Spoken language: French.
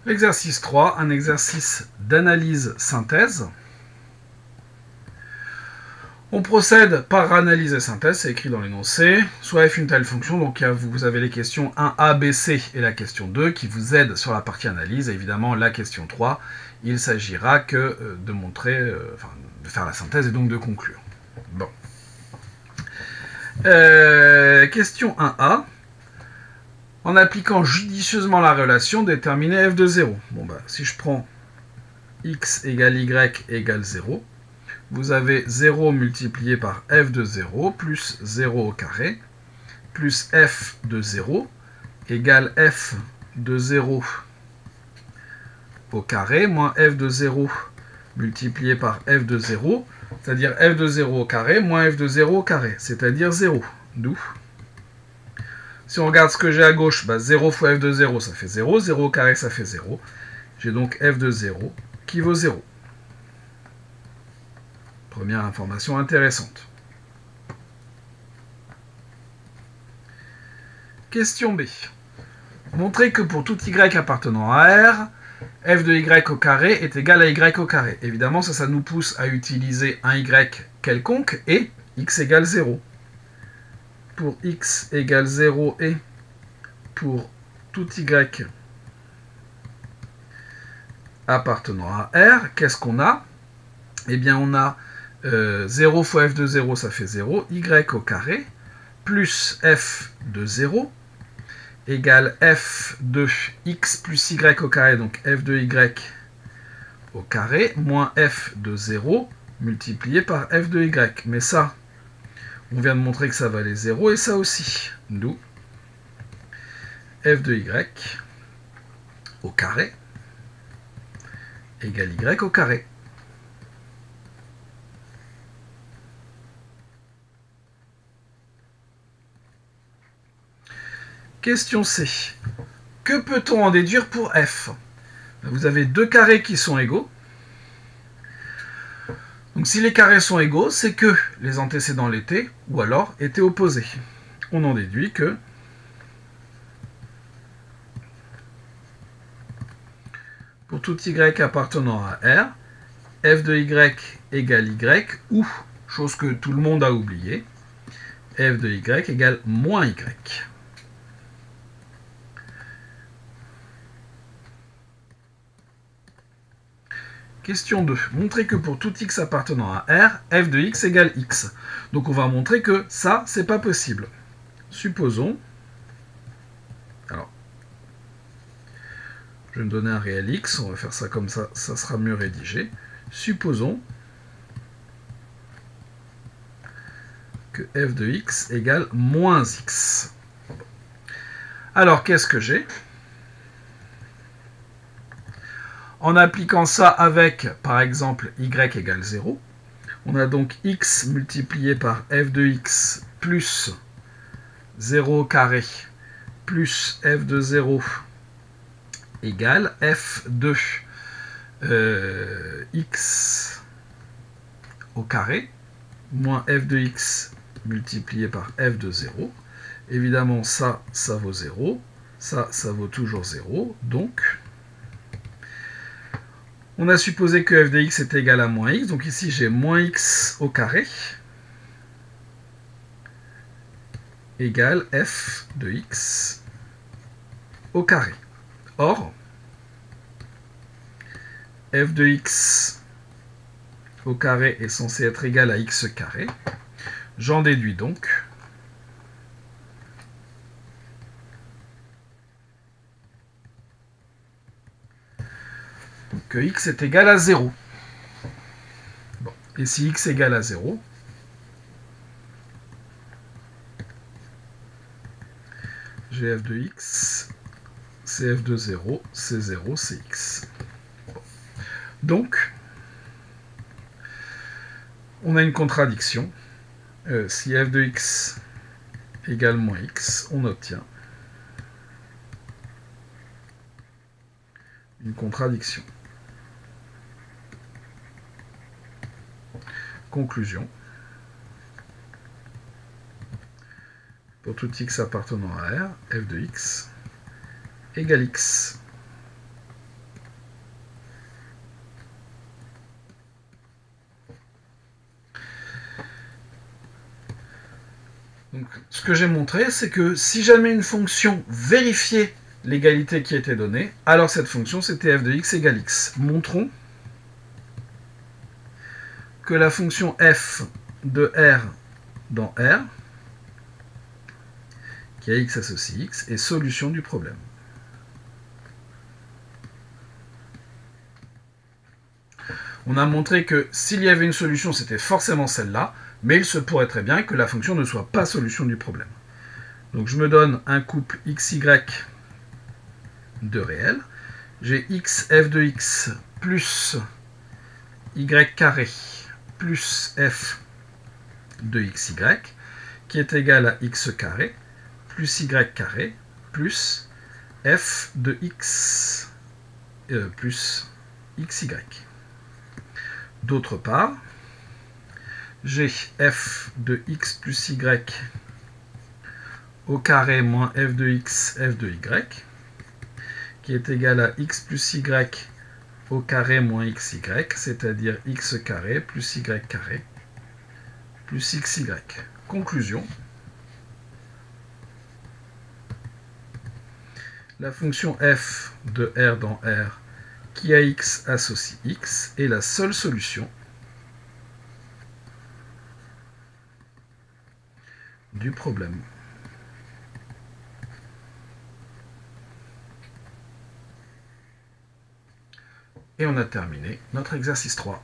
L'exercice 3, un exercice d'analyse-synthèse. On procède par analyse et synthèse, c'est écrit dans l'énoncé. Soit f une telle fonction, donc vous avez les questions 1a, b, c et la question 2 qui vous aident sur la partie analyse. Et évidemment, la question 3, il s'agira que de montrer, de faire la synthèse et donc de conclure. Bon. Question 1a. En appliquant judicieusement la relation, déterminer f de 0. Bon, si je prends x égale y égale 0, vous avez 0 multiplié par f de 0 plus 0 au carré plus f de 0 égale f de 0 au carré moins f de 0 multiplié par f de 0, c'est-à-dire f de 0 au carré moins f de 0 au carré, c'est-à-dire 0. D'où si on regarde ce que j'ai à gauche, 0 fois f de 0, ça fait 0. 0 au carré, ça fait 0. J'ai donc f de 0 qui vaut 0. Première information intéressante. Question B. Montrez que pour tout y appartenant à R, f de y au carré est égal à y au carré. Évidemment, ça nous pousse à utiliser un y quelconque et x égale 0. Pour x égale 0 et pour tout y appartenant à R, qu'est-ce qu'on a? Eh bien, on a 0 fois f de 0, ça fait 0, y au carré, plus f de 0, égale f de x plus y au carré, donc f de y au carré, moins f de 0, multiplié par f de y. Mais ça, on vient de montrer que ça valait 0, et ça aussi. D'où f de y au carré égale y au carré. Question C. Que peut-on en déduire pour f? Vous avez deux carrés qui sont égaux. Donc si les carrés sont égaux, c'est que les antécédents l'étaient, ou alors étaient opposés. On en déduit que pour tout y appartenant à R, f de y égale y, ou, chose que tout le monde a oublié, f de y égale moins y. Question 2. Montrer que pour tout x appartenant à R, f de x égale x. Donc on va montrer que ça, c'est pas possible. Supposons... Alors, je vais me donner un réel x, on va faire ça comme ça, ça sera mieux rédigé. Supposons que f de x égale moins x. Alors, qu'est-ce que j'ai? En appliquant ça avec, par exemple, y égale 0, on a donc x multiplié par f de x plus 0 au carré plus f de 0 égale f de x au carré moins f de x multiplié par f de 0. Évidemment, ça vaut 0. Ça vaut toujours 0. Donc, on a supposé que f de x est égal à moins x. Donc ici, j'ai moins x au carré égale f de x au carré. Or, f de x au carré est censé être égal à x carré. J'en déduis donc que x est égal à 0. Bon. Et si x est égal à 0, j'ai f de x, c'est f de 0, c'est 0, c'est x. Bon. Donc, on a une contradiction. Si f de x égale moins x, on obtient une contradiction. Conclusion. Pour tout x appartenant à R, f de x égale x. Donc, ce que j'ai montré, c'est que si jamais une fonction vérifiait l'égalité qui était donnée, alors cette fonction, c'était f de x égale x. Montrons que la fonction f de R dans R, qui a x associe x, est solution du problème. On a montré que s'il y avait une solution, c'était forcément celle-là, mais il se pourrait très bien que la fonction ne soit pas solution du problème. Donc je me donne un couple xy de réel. J'ai x f de x plus y carré plus f de xy qui est égal à x carré plus y carré plus f de x plus xy. D'autre part, j'ai f de x plus y au carré moins f de x, f de y, qui est égal à x plus y au carré moins xy, c'est-à-dire x carré plus y carré plus xy. Conclusion. La fonction f de R dans R qui a x associe x est la seule solution du problème. Et on a terminé notre exercice 3.